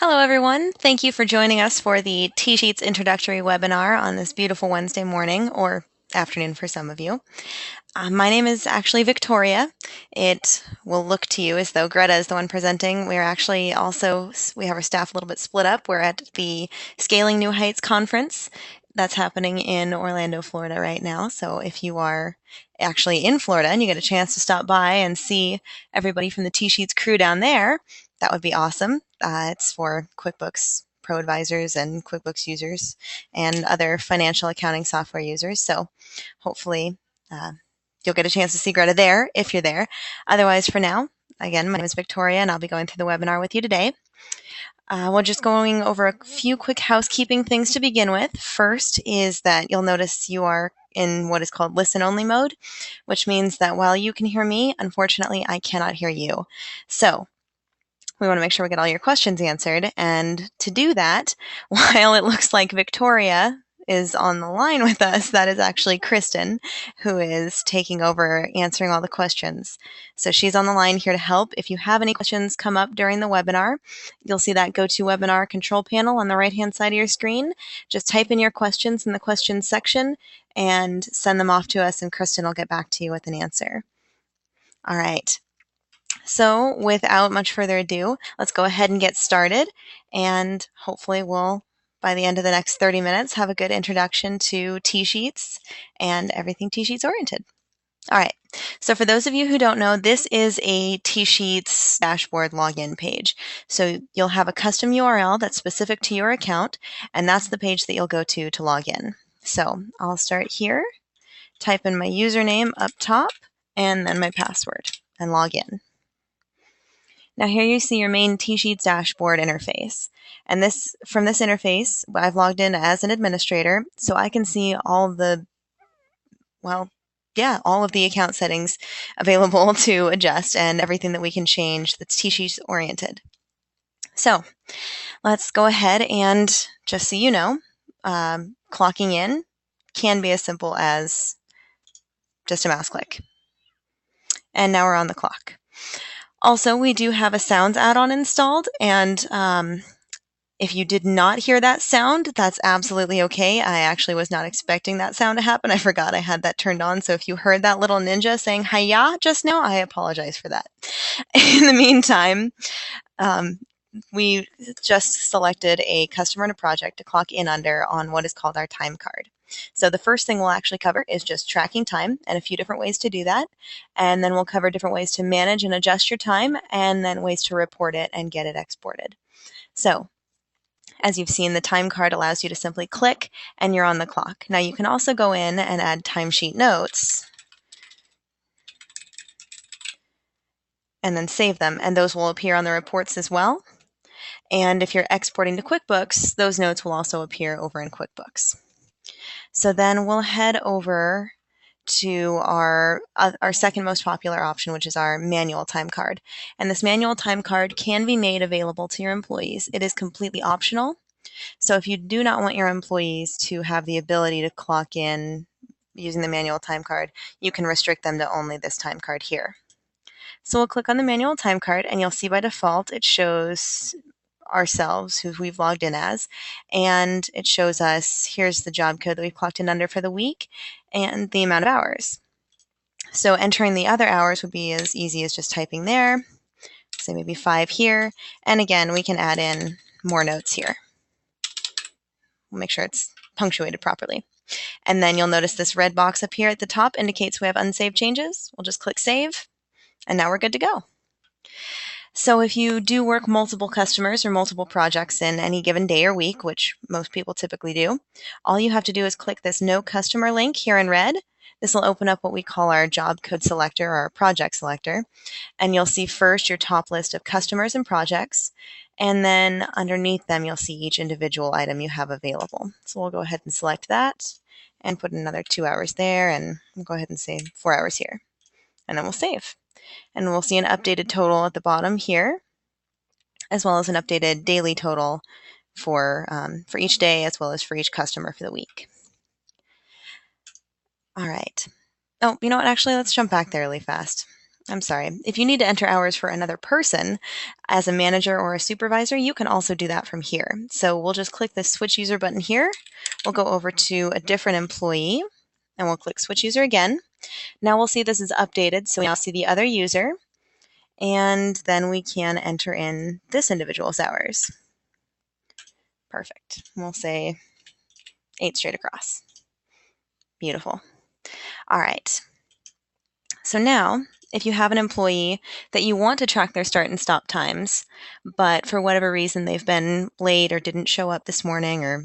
Hello, everyone. Thank you for joining us for the TSheets Introductory webinar on this beautiful Wednesday morning or afternoon for some of you. My name is actually Victoria. It will look to you as though Greta is the one presenting. We have our staff a little bit split up. We're at the Scaling New Heights conference that's happening in Orlando, Florida right now. So if you are actually in Florida and you get a chance to stop by and see everybody from the TSheets crew down there, that would be awesome. It's for QuickBooks Pro advisors and QuickBooks users and other financial accounting software users. So hopefully you'll get a chance to see Greta there if you're there. Otherwise, for now, again, my name is Victoria and I'll be going through the webinar with you today. We're just going over a few quick housekeeping things to begin with. First is that you'll notice you are in what is called listen-only mode, which means that while you can hear me, unfortunately, I cannot hear you. So we want to make sure we get all your questions answered. And to do that, while it looks like Victoria is on the line with us, that is actually Kristen, who is taking over answering all the questions. So she's on the line here to help. If you have any questions come up during the webinar, you'll see that GoToWebinar control panel on the right-hand side of your screen. Just type in your questions in the questions section and send them off to us, and Kristen will get back to you with an answer. All right. So without much further ado, let's go ahead and get started, and hopefully we'll, by the end of the next 30 minutes, have a good introduction to TSheets and everything TSheets oriented. All right, so for those of you who don't know, this is a TSheets dashboard login page. So you'll have a custom URL that's specific to your account, and that's the page that you'll go to log in. So I'll start here, type in my username up top, and then my password, and log in. Now here you see your main TSheets dashboard interface. And from this interface, I've logged in as an administrator, so I can see all of the account settings available to adjust and everything that we can change that's TSheets oriented. So let's go ahead and, just so you know, clocking in can be as simple as just a mouse click. And now we're on the clock. Also, we do have a sounds add-on installed, and if you did not hear that sound, that's absolutely okay. I actually was not expecting that sound to happen. I forgot I had that turned on, so if you heard that little ninja saying "Hiya" just now, I apologize for that. In the meantime, we just selected a customer and a project to clock in under on what is called our time card. So the first thing we'll actually cover is just tracking time and a few different ways to do that. And then we'll cover different ways to manage and adjust your time, and then ways to report it and get it exported. So as you've seen, the time card allows you to simply click and you're on the clock. Now you can also go in and add timesheet notes and then save them, and those will appear on the reports as well. And if you're exporting to QuickBooks, those notes will also appear over in QuickBooks. So then we'll head over to our second most popular option, which is our manual time card. And this manual time card can be made available to your employees. It is completely optional. So if you do not want your employees to have the ability to clock in using the manual time card, you can restrict them to only this time card here. So we'll click on the manual time card, and you'll see by default it shows ourselves, who we've logged in as, and it shows us here's the job code that we've clocked in under for the week and the amount of hours. So entering the other hours would be as easy as just typing there, say maybe 5 here, and again we can add in more notes here. We'll make sure it's punctuated properly. And then you'll notice this red box up here at the top indicates we have unsaved changes. We'll just click save, and now we're good to go. So if you do work multiple customers or multiple projects in any given day or week, which most people typically do, all you have to do is click this No Customer link here in red. This will open up what we call our job code selector or our project selector. And you'll see first your top list of customers and projects. And then underneath them, you'll see each individual item you have available. So we'll go ahead and select that and put another 2 hours there, and we'll go ahead and say 4 hours here. And then we'll save. And we'll see an updated total at the bottom here, as well as an updated daily total for each day, as well as for each customer for the week. All right. Oh, you know what? Actually, let's jump back there really fast. I'm sorry, if you need to enter hours for another person as a manager or a supervisor, you can also do that from here. So we'll just click the switch user button here. We'll go over to a different employee and we'll click switch user again. Now we'll see this is updated, so we now see the other user, and then we can enter in this individual's hours. Perfect. We'll say 8 straight across. Beautiful. All right. So now, if you have an employee that you want to track their start and stop times, but for whatever reason they've been late or didn't show up this morning or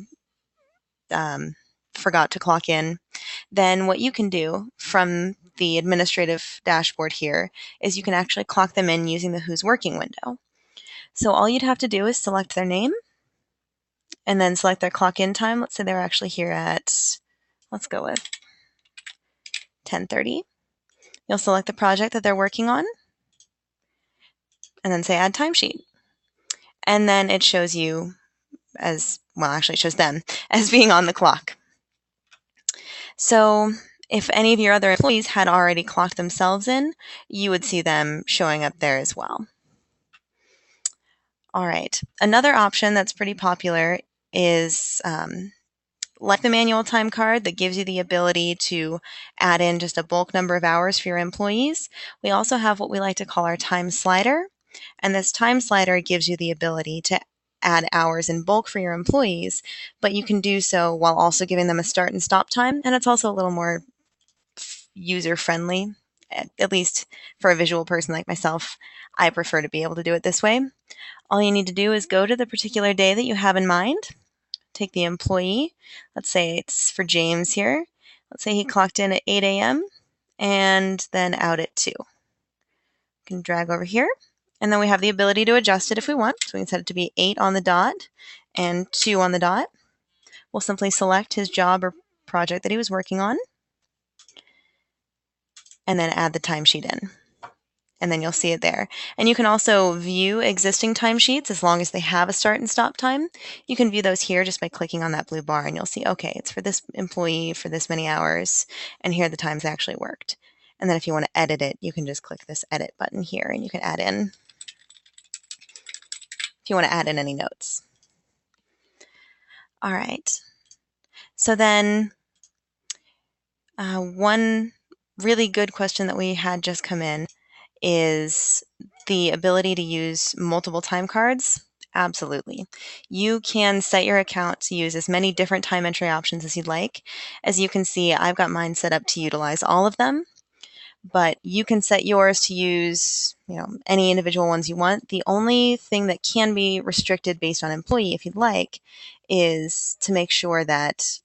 forgot to clock in, then what you can do from the administrative dashboard here is you can actually clock them in using the Who's Working window. So all you'd have to do is select their name and then select their clock in time. Let's say they're actually here at, let's go with 10:30. You'll select the project that they're working on and then say add timesheet. And then it shows you as, well, actually it shows them as being on the clock. So if any of your other employees had already clocked themselves in, you would see them showing up there as well. All right. Another option that's pretty popular is like the manual time card that gives you the ability to add in just a bulk number of hours for your employees. We also have what we like to call our time slider. And this time slider gives you the ability to add hours in bulk for your employees, but you can do so while also giving them a start and stop time. And it's also a little more user friendly, at least for a visual person like myself. I prefer to be able to do it this way. All you need to do is go to the particular day that you have in mind, take the employee, let's say it's for James here. Let's say he clocked in at 8 a.m. and then out at 2. You can drag over here, and then we have the ability to adjust it if we want. So we can set it to be 8 on the dot and 2 on the dot. We'll simply select his job or project that he was working on, and then add the timesheet in. And then you'll see it there. And you can also view existing timesheets as long as they have a start and stop time. You can view those here just by clicking on that blue bar, and you'll see, okay, it's for this employee for this many hours, and here are the times they actually worked. And then if you want to edit it, you can just click this edit button here, and you can add in, if you want to add in any notes. All right. So then one really good question that we had just come in is the ability to use multiple time cards. Absolutely. You can set your account to use as many different time entry options as you'd like. As you can see, I've got mine set up to utilize all of them, but you can set yours to use, any individual ones you want. The only thing that can be restricted based on employee, if you'd like, is to make sure that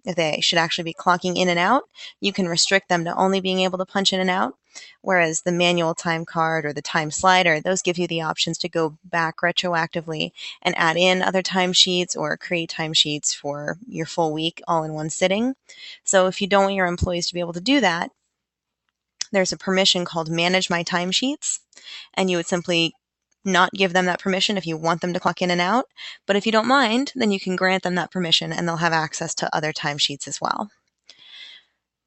if they should actually be clocking in and out, you can restrict them to only being able to punch in and out. Whereas the manual time card or the time slider, those give you the options to go back retroactively and add in other timesheets or create timesheets for your full week all in one sitting. So if you don't want your employees to be able to do that, there's a permission called Manage My Timesheets, and you would simply not give them that permission if you want them to clock in and out. But if you don't mind, then you can grant them that permission and they'll have access to other timesheets as well.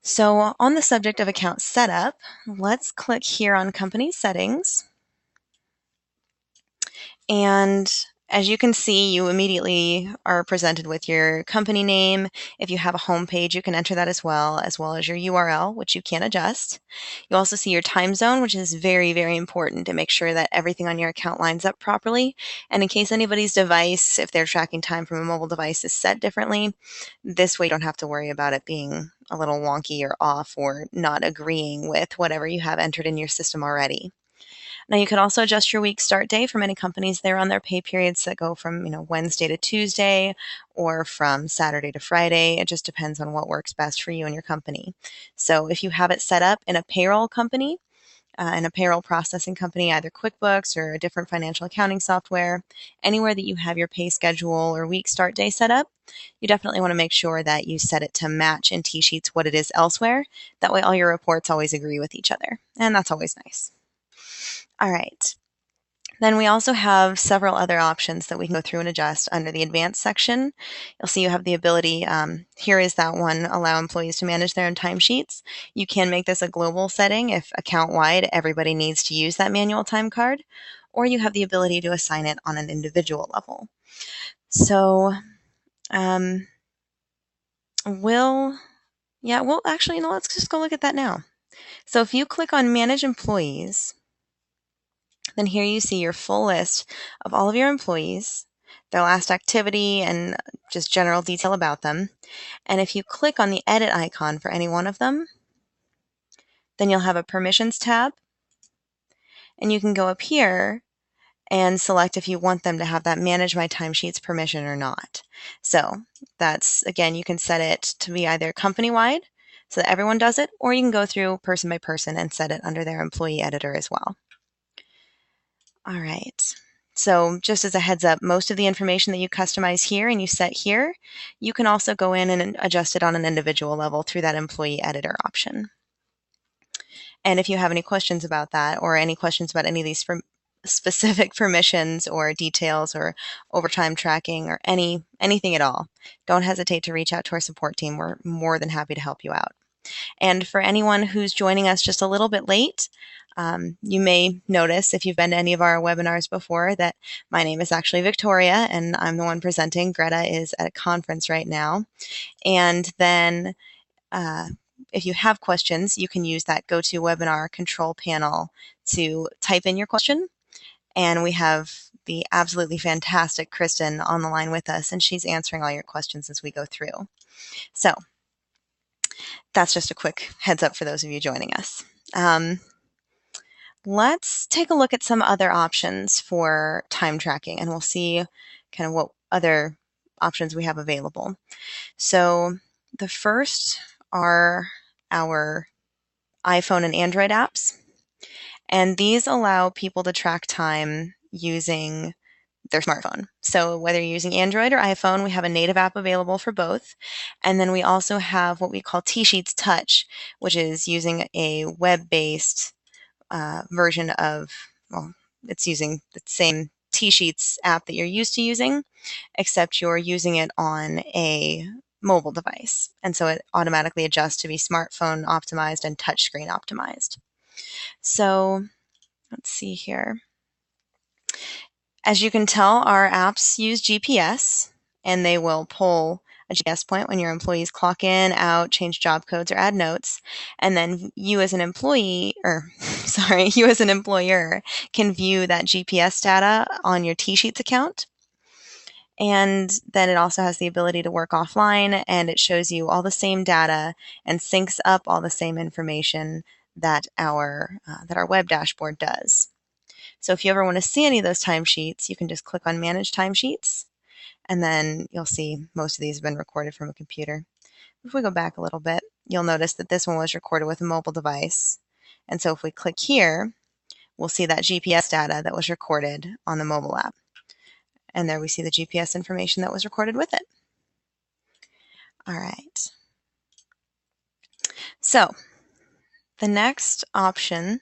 So on the subject of account setup, let's click here on Company Settings. And as you can see, you immediately are presented with your company name. If you have a home page, you can enter that as well as your URL, which you can adjust. You also see your time zone, which is very, very important to make sure that everything on your account lines up properly. And in case anybody's device, if they're tracking time from a mobile device, is set differently, this way you don't have to worry about it being a little wonky or off or not agreeing with whatever you have entered in your system already. Now you can also adjust your week start day. For many companies, they're on their pay periods that go from Wednesday to Tuesday or from Saturday to Friday. It just depends on what works best for you and your company. So if you have it set up in a payroll company, in a payroll processing company, either QuickBooks or a different financial accounting software, anywhere that you have your pay schedule or week start day set up, you definitely want to make sure that you set it to match in TSheets what it is elsewhere. That way all your reports always agree with each other, and that's always nice. All right. Then we also have several other options that we can go through and adjust under the advanced section. You'll see you have the ability, here is that one, allow employees to manage their own timesheets. You can make this a global setting if account-wide everybody needs to use that manual time card, or you have the ability to assign it on an individual level. So well, actually, let's just go look at that now. So if you click on Manage Employees, then here you see your full list of all of your employees, their last activity, and just general detail about them. And if you click on the Edit icon for any one of them, then you'll have a Permissions tab, and you can go up here and select if you want them to have that Manage My Timesheets permission or not. So that's, again, you can set it to be either company-wide, so that everyone does it, or you can go through person by person and set it under their employee editor as well. All right. So just as a heads up, most of the information that you customize here and you set here, you can also go in and adjust it on an individual level through that employee editor option. And if you have any questions about that or any questions about any of these specific permissions or details or overtime tracking or anything at all, don't hesitate to reach out to our support team. We're more than happy to help you out. And for anyone who's joining us just a little bit late, you may notice if you've been to any of our webinars before that my name is actually Victoria and I'm the one presenting. Greta is at a conference right now. And then if you have questions, you can use that GoToWebinar control panel to type in your question. And we have the absolutely fantastic Kristen on the line with us, and she's answering all your questions as we go through. So that's just a quick heads up for those of you joining us. Let's take a look at some other options for time tracking, and we'll see kind of what other options we have available. So the first are our iPhone and Android apps, and these allow people to track time using their smartphone. So whether you're using Android or iPhone, we have a native app available for both. And then we also have what we call TSheets Touch, which is using a web-based version of, well, it's using the same TSheets app that you're used to using, except you're using it on a mobile device. And so it automatically adjusts to be smartphone optimized and touchscreen optimized. So let's see here. As you can tell, our apps use GPS, and they will pull a GPS point when your employees clock in, out, change job codes, or add notes. And then you as an employee, or sorry, you as an employer can view that GPS data on your TSheets account. And then it also has the ability to work offline, and it shows you all the same data and syncs up all the same information that our web dashboard does. So if you ever want to see any of those timesheets, you can just click on Manage Timesheets, and then you'll see most of these have been recorded from a computer. If we go back a little bit, you'll notice that this one was recorded with a mobile device. And so if we click here, we'll see that GPS data that was recorded on the mobile app. And there we see the GPS information that was recorded with it. All right. So the next option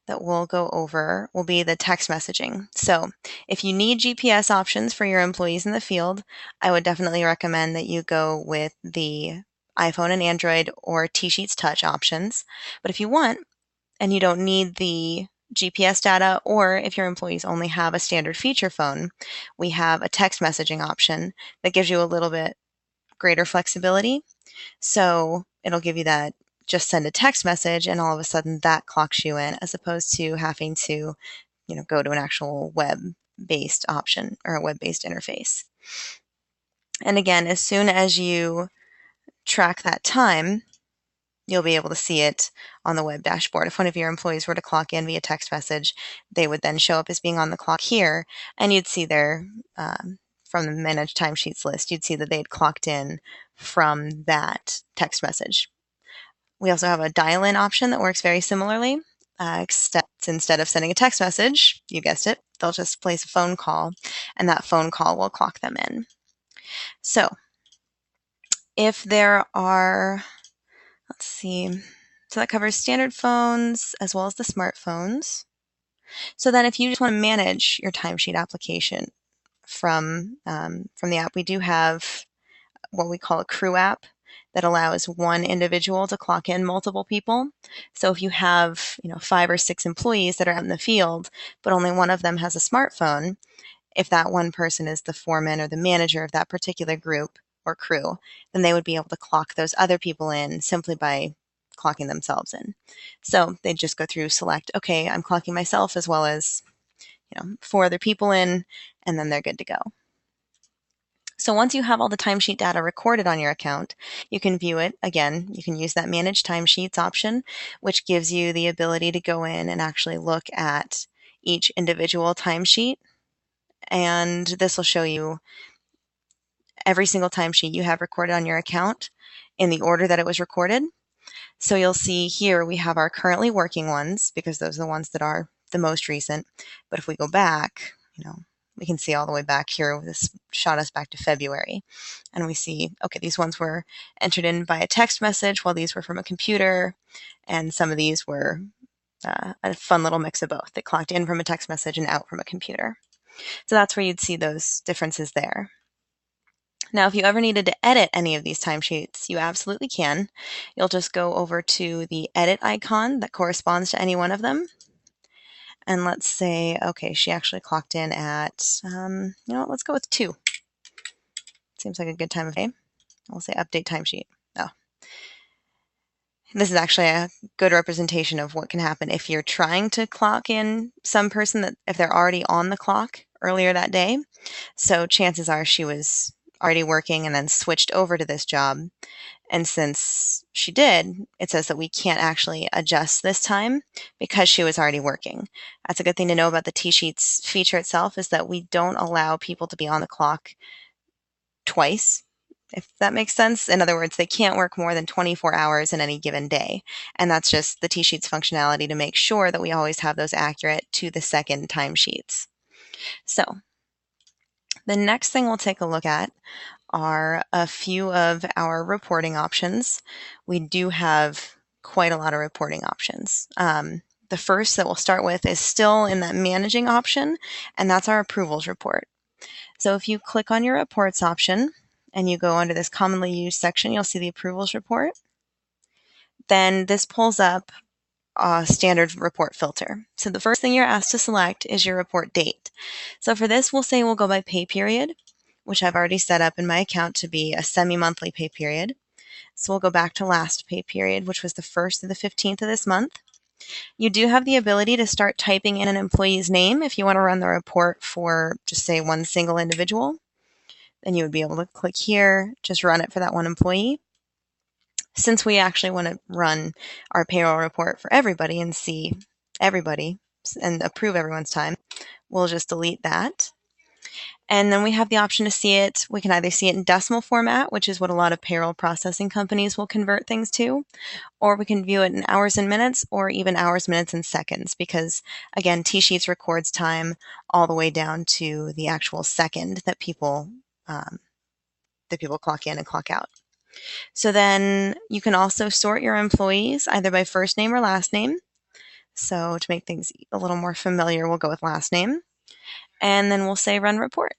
that we'll go over will be the text messaging. So if you need GPS options for your employees in the field, I would definitely recommend that you go with the iPhone and Android or TSheets Touch options. But if you want and you don't need the GPS data, or if your employees only have a standard feature phone, we have a text messaging option that gives you a little bit greater flexibility. So it'll give you that just send a text message and all of a sudden that clocks you in, as opposed to having to, go to an actual web-based option or a web-based interface. And again, as soon as you track that time, you'll be able to see it on the web dashboard. If one of your employees were to clock in via text message, they would then show up as being on the clock here, and you'd see their, from the Manage Timesheets list, you'd see that they'd clocked in from that text message. We also have a dial-in option that works very similarly, except instead of sending a text message, you guessed it, they'll just place a phone call, and that phone call will clock them in. So if there are, let's see, so that covers standard phones as well as the smartphones. So then if you just want to manage your timesheet application from the app, we do have what we call a crew app that allows one individual to clock in multiple people. So if you have, 5 or 6 employees that are out in the field, but only one of them has a smartphone, if that one person is the foreman or the manager of that particular group or crew, then they would be able to clock those other people in simply by clocking themselves in. So they just go through, select, okay, I'm clocking myself as well as, 4 other people in, and then they're good to go. So once you have all the timesheet data recorded on your account, you can view it. Again, you can use that Manage Timesheets option, which gives you the ability to go in and actually look at each individual timesheet. And this will show you every single timesheet you have recorded on your account in the order that it was recorded. So you'll see here we have our currently working ones because those are the ones that are the most recent. But if we go back, we can see all the way back here. This shot us back to February. And we see, okay, these ones were entered in by a text message while these were from a computer. And some of these were a fun little mix of both. They clocked in from a text message and out from a computer. So that's where you'd see those differences there. Now, if you ever needed to edit any of these timesheets, you absolutely can. You'll just go over to the edit icon that corresponds to any one of them. And let's say, okay, she actually clocked in at, let's go with 2. Seems like a good time of day. We'll say update timesheet. Oh, this is actually a good representation of what can happen if you're trying to clock in some person that if they're already on the clock earlier that day. So chances are she was already working and then switched over to this job. And since she did, it says that we can't actually adjust this time because she was already working. That's a good thing to know about the TSheets feature itself, is that we don't allow people to be on the clock twice, if that makes sense. In other words, they can't work more than 24 hours in any given day. And that's just the TSheets functionality to make sure that we always have those accurate to the second timesheets. So the next thing we'll take a look at are a few of our reporting options. We do have quite a lot of reporting options. The first that we'll start with is still in that managing option, and that's our approvals report. So if you click on your reports option and you go under this commonly used section, you'll see the approvals report. Then this pulls up a standard report filter. So the first thing you're asked to select is your report date. So for this, we'll say we'll go by pay period, which I've already set up in my account to be a semi-monthly pay period. So we'll go back to last pay period, which was the 1st to the 15th of this month. You do have the ability to start typing in an employee's name if you want to run the report for just say one single individual. Then you would be able to click here, just run it for that one employee. Since we actually want to run our payroll report for everybody and see everybody and approve everyone's time, we'll just delete that. And then we have the option to see it. We can either see it in decimal format, which is what a lot of payroll processing companies will convert things to, or we can view it in hours and minutes, or even hours, minutes, and seconds, because again, TSheets records time all the way down to the actual second that people clock in and clock out. So then you can also sort your employees either by first name or last name. So to make things a little more familiar, we'll go with last name. And then we'll say run report.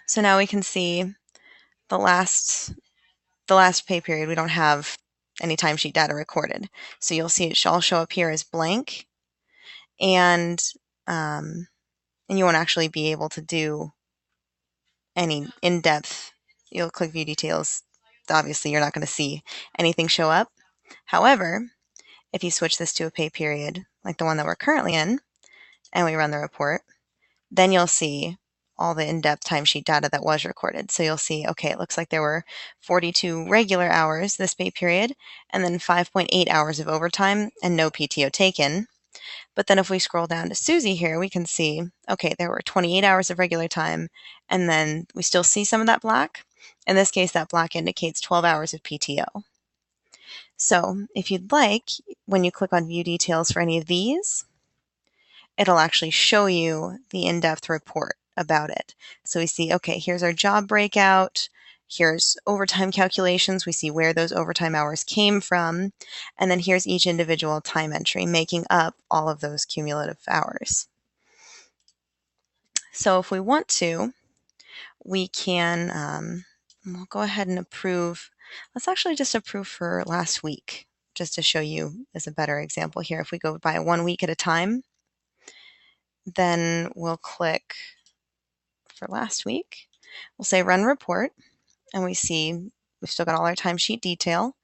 So now we can see the last pay period. We don't have any timesheet data recorded. So you'll see it all show up here as blank. And you won't actually be able to do any in-depth. You'll click view details. Obviously, you're not going to see anything show up. However, if you switch this to a pay period like the one that we're currently in, and we run the report, then you'll see all the in-depth timesheet data that was recorded. So you'll see, okay, it looks like there were 42 regular hours this pay period, and then 5.8 hours of overtime and no PTO taken. But then if we scroll down to Susie here, we can see, okay, there were 28 hours of regular time, and then we still see some of that black. In this case, that black indicates 12 hours of PTO. So if you'd like, when you click on view details for any of these, it'll actually show you the in-depth report about it. So we see, okay, here's our job breakout. Here's overtime calculations. We see where those overtime hours came from. And then here's each individual time entry making up all of those cumulative hours. So if we want to, we can, we'll go ahead and approve. Let's actually just approve for last week, just to show you as a better example here. If we go by 1 week at a time, then we'll click for last week. We'll say run report, and we see we've still got all our timesheet detail.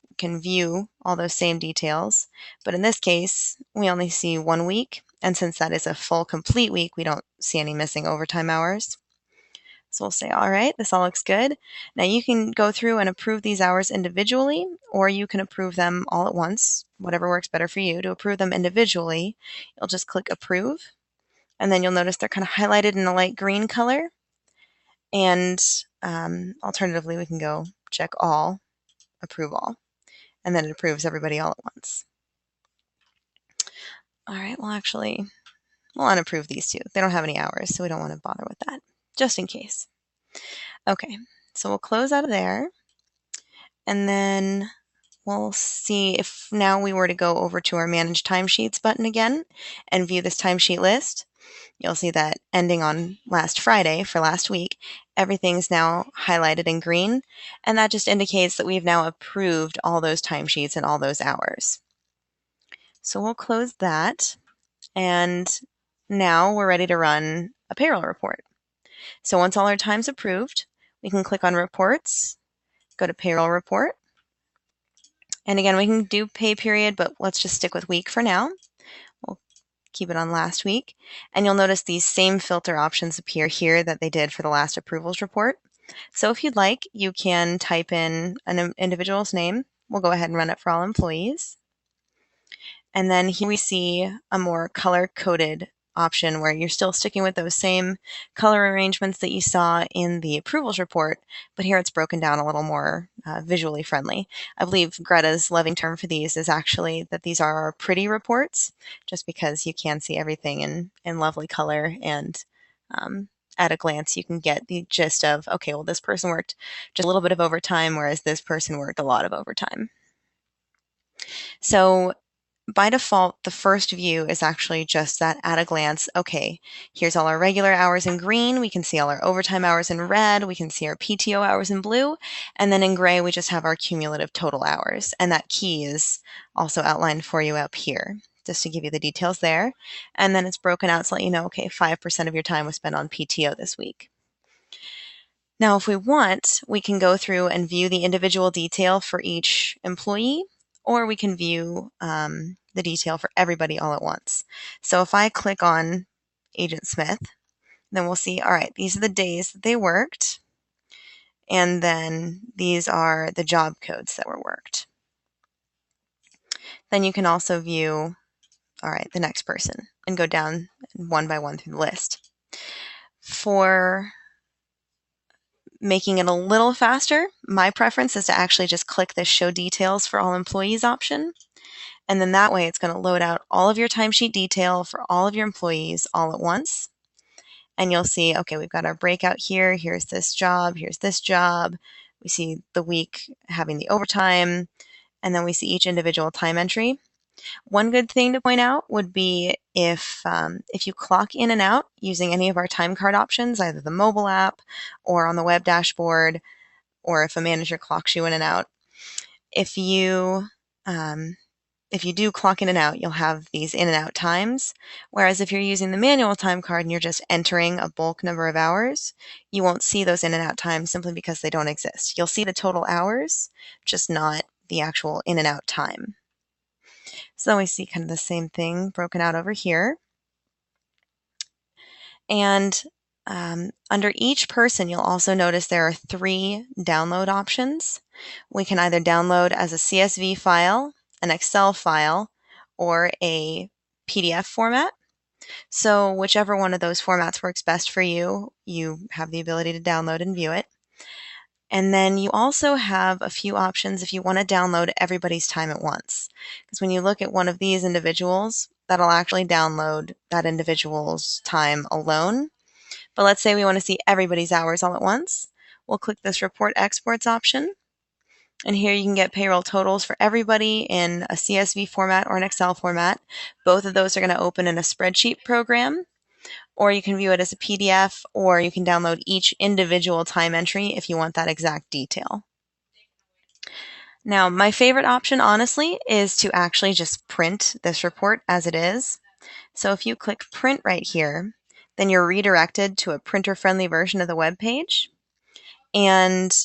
We can view all those same details, but in this case, we only see 1 week, and since that is a full complete week, we don't see any missing overtime hours. So we'll say, all right, this all looks good. Now you can go through and approve these hours individually, or you can approve them all at once, whatever works better for you. To approve them individually, you'll just click approve, and then you'll notice they're kind of highlighted in a light green color. And alternatively, we can go check all, approve all, and then it approves everybody all at once. All right, we'll unapprove these two. They don't have any hours, so we don't want to bother with that, just in case. Okay, so we'll close out of there, and then we'll see if now we were to go over to our Manage Timesheets button again and view this timesheet list. You'll see that ending on last Friday for last week, everything's now highlighted in green, and that just indicates that we've now approved all those timesheets and all those hours. So we'll close that, and now we're ready to run a payroll report. So once all our time's approved, we can click on Reports, go to Payroll Report, and again, we can do pay period, but let's just stick with week for now. We'll keep it on last week, and you'll notice these same filter options appear here that they did for the last approvals report. So if you'd like, you can type in an individual's name. We'll go ahead and run it for all employees. And then here we see a more color-coded option where you're still sticking with those same color arrangements that you saw in the approvals report, but here it's broken down a little more visually friendly. I believe Greta's loving term for these is actually that these are our pretty reports, just because you can see everything in lovely color, and at a glance you can get the gist of, okay, well, this person worked just a little bit of overtime, whereas this person worked a lot of overtime. So by default, the first view is actually just that at a glance, okay, here's all our regular hours in green, we can see all our overtime hours in red, we can see our PTO hours in blue, and then in gray we just have our cumulative total hours. And that key is also outlined for you up here, just to give you the details there. And then it's broken out to let you know, okay, 5% of your time was spent on PTO this week. Now, if we want, we can go through and view the individual detail for each employee, or we can view the detail for everybody all at once. So if I click on Agent Smith, then we'll see, all right, these are the days that they worked, and then these are the job codes that were worked. Then you can also view, all right, the next person, and go down one by one through the list. For making it a little faster, my preference is to actually just click the Show Details for All Employees option. And then that way it's going to load out all of your timesheet detail for all of your employees all at once. And you'll see, okay, we've got our breakout here. Here's this job. Here's this job. We see the week having the overtime. And then we see each individual time entry. One good thing to point out would be if you clock in and out using any of our time card options, either the mobile app or on the web dashboard, or if a manager clocks you in and out. If you do clock in and out, you'll have these in and out times. Whereas if you're using the manual time card and you're just entering a bulk number of hours, you won't see those in and out times simply because they don't exist. You'll see the total hours, just not the actual in and out time. So then we see kind of the same thing broken out over here. And under each person, you'll also notice there are 3 download options. We can either download as a CSV file, an Excel file, or a PDF format. So whichever one of those formats works best for you, you have the ability to download and view it. And then you also have a few options if you want to download everybody's time at once. Because when you look at one of these individuals, that'll actually download that individual's time alone. But let's say we want to see everybody's hours all at once. we'll click this Report Exports option. And here you can get payroll totals for everybody in a CSV format or an Excel format. Both of those are going to open in a spreadsheet program, or you can view it as a PDF, or you can download each individual time entry if you want that exact detail. Now, my favorite option, honestly, is to actually just print this report as it is. So if you click print right here, then you're redirected to a printer-friendly version of the web page. And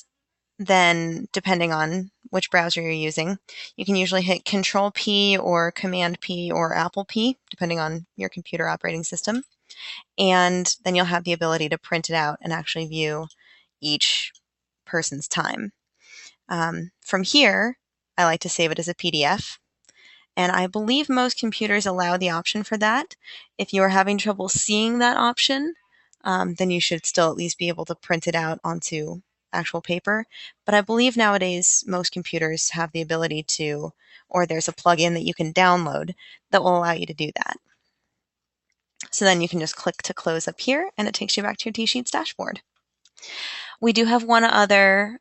then, depending on which browser you're using, you can usually hit Control P or Command P or Apple P, depending on your computer operating system. And then you'll have the ability to print it out and actually view each person's time. From here, I like to save it as a PDF. And I believe most computers allow the option for that. If you are having trouble seeing that option, then you should still at least be able to print it out onto actual paper. But I believe nowadays most computers have the ability to, or there's a plugin that you can download that will allow you to do that. So then you can just click to close up here and it takes you back to your TSheets dashboard. We do have one other,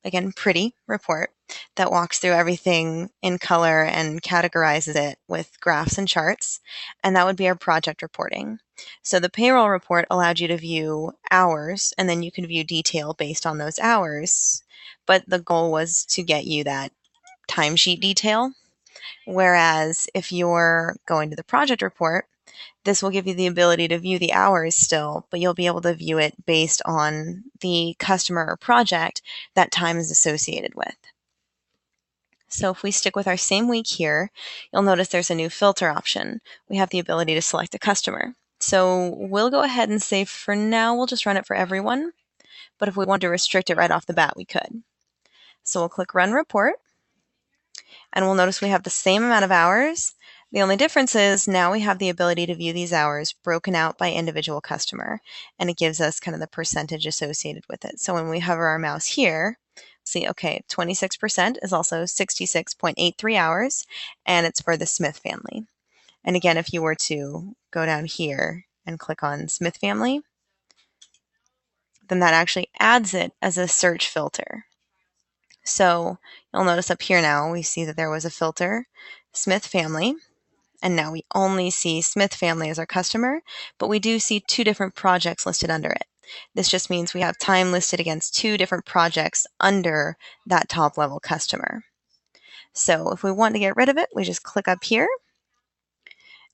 again, pretty report that walks through everything in color and categorizes it with graphs and charts, and that would be our project reporting. So the payroll report allowed you to view hours, and then you can view detail based on those hours, but the goal was to get you that timesheet detail. Whereas if you're going to the project report, this will give you the ability to view the hours still, but you'll be able to view it based on the customer or project that time is associated with. So if we stick with our same week here, you'll notice there's a new filter option. We have the ability to select a customer. So we'll go ahead and say for now, we'll just run it for everyone. But if we want to restrict it right off the bat, we could. So we'll click Run Report. And we'll notice we have the same amount of hours. The only difference is now we have the ability to view these hours broken out by individual customer, and it gives us kind of the percentage associated with it. So when we hover our mouse here, see, okay, 26% is also 66.83 hours, and it's for the Smith family. And again, if you were to go down here and click on Smith family, then that actually adds it as a search filter. So you'll notice up here now, we see that there was a filter, Smith family, and now we only see Smith family as our customer, but we do see two different projects listed under it. This just means we have time listed against two different projects under that top level customer. So if we want to get rid of it, we just click up here,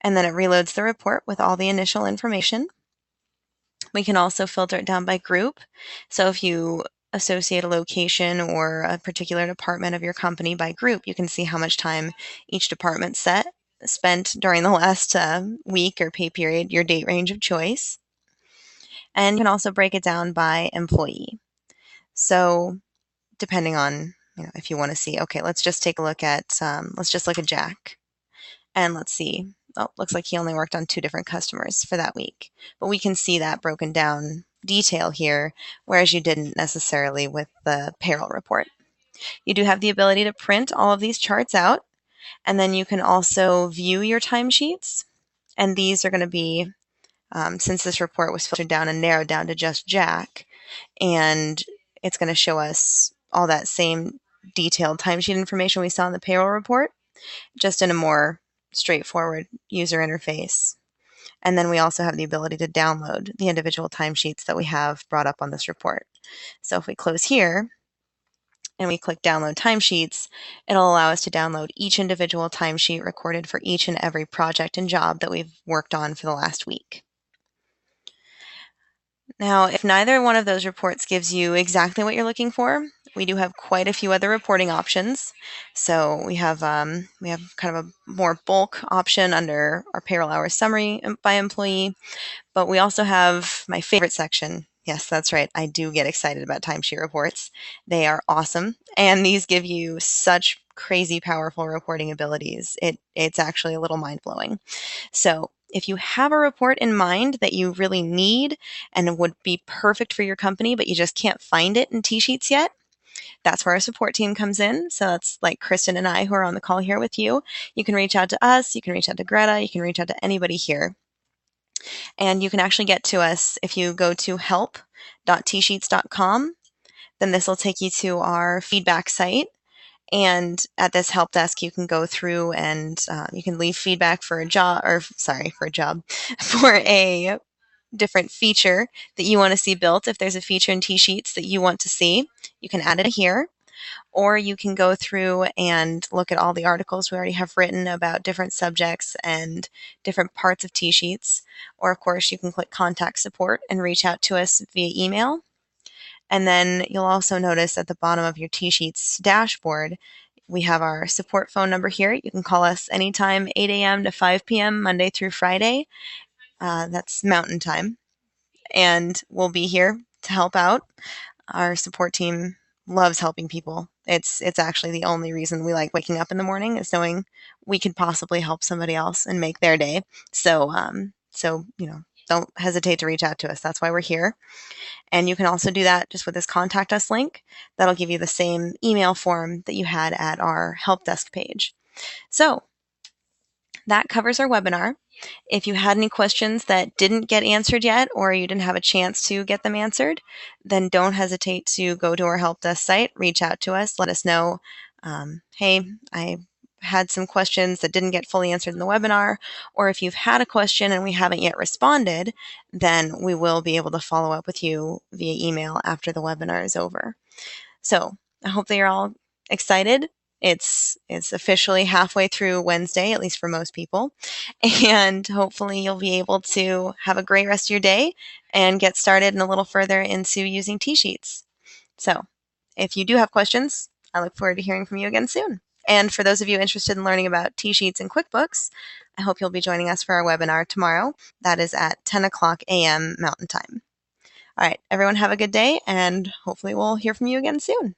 and then it reloads the report with all the initial information. We can also filter it down by group. So if you associate a location or a particular department of your company by group, you can see how much time each department spent during the last week or pay period, your date range of choice. And you can also break it down by employee. So depending on, if you want to see, okay, let's just take a look at, let's just look at Jack. And let's see, oh, looks like he only worked on two different customers for that week. But we can see that broken down detail here, whereas you didn't necessarily with the payroll report. You do have the ability to print all of these charts out, and then you can also view your timesheets. And these are going to be, since this report was filtered down and narrowed down to just Jack, and it's going to show us all that same detailed timesheet information we saw in the payroll report, just in a more straightforward user interface. And then we also have the ability to download the individual timesheets that we have brought up on this report. So if we close here and we click download timesheets, it'll allow us to download each individual timesheet recorded for each and every project and job that we've worked on for the last week. Now, if neither one of those reports gives you exactly what you're looking for, we do have quite a few other reporting options. So we have kind of a more bulk option under our payroll hours summary by employee, but we also have my favorite section. Yes, that's right. I do get excited about timesheet reports. They are awesome, and these give you such crazy powerful reporting abilities. It's actually a little mind-blowing. So if you have a report in mind that you really need and would be perfect for your company, but you just can't find it in TSheets yet, that's where our support team comes in. So that's like Kristen and I who are on the call here with you. You can reach out to us, you can reach out to Greta, you can reach out to anybody here. And you can actually get to us if you go to help help.tsheets.com. Then this will take you to our feedback site. And at this help desk, you can go through and you can leave feedback for a job, for a different feature that you want to see built. If there's a feature in TSheets that you want to see, you can add it here. Or you can go through and look at all the articles we already have written about different subjects and different parts of TSheets. Or, of course, you can click Contact Support and reach out to us via email. And then you'll also notice at the bottom of your TSheets dashboard, we have our support phone number here. You can call us anytime, 8 a.m. to 5 p.m., Monday through Friday. That's Mountain Time. And we'll be here to help out. Our support team loves helping people. It's actually the only reason we like waking up in the morning, is knowing we could possibly help somebody else and make their day. So don't hesitate to reach out to us. That's why we're here. And you can also do that just with this contact us link. That'll give you the same email form that you had at our help desk page. So that covers our webinar. If you had any questions that didn't get answered yet, or you didn't have a chance to get them answered, then don't hesitate to go to our help desk site, reach out to us, let us know, hey, I had some questions that didn't get fully answered in the webinar, or if you've had a question and we haven't yet responded, then we will be able to follow up with you via email after the webinar is over. So I hope that you're all excited. It's officially halfway through Wednesday, at least for most people, and hopefully you'll be able to have a great rest of your day and get started and a little further into using TSheets. So if you do have questions, I look forward to hearing from you again soon. And for those of you interested in learning about TSheets and QuickBooks, I hope you'll be joining us for our webinar tomorrow. That is at 10 o'clock a.m. Mountain Time. All right, everyone have a good day, and hopefully we'll hear from you again soon.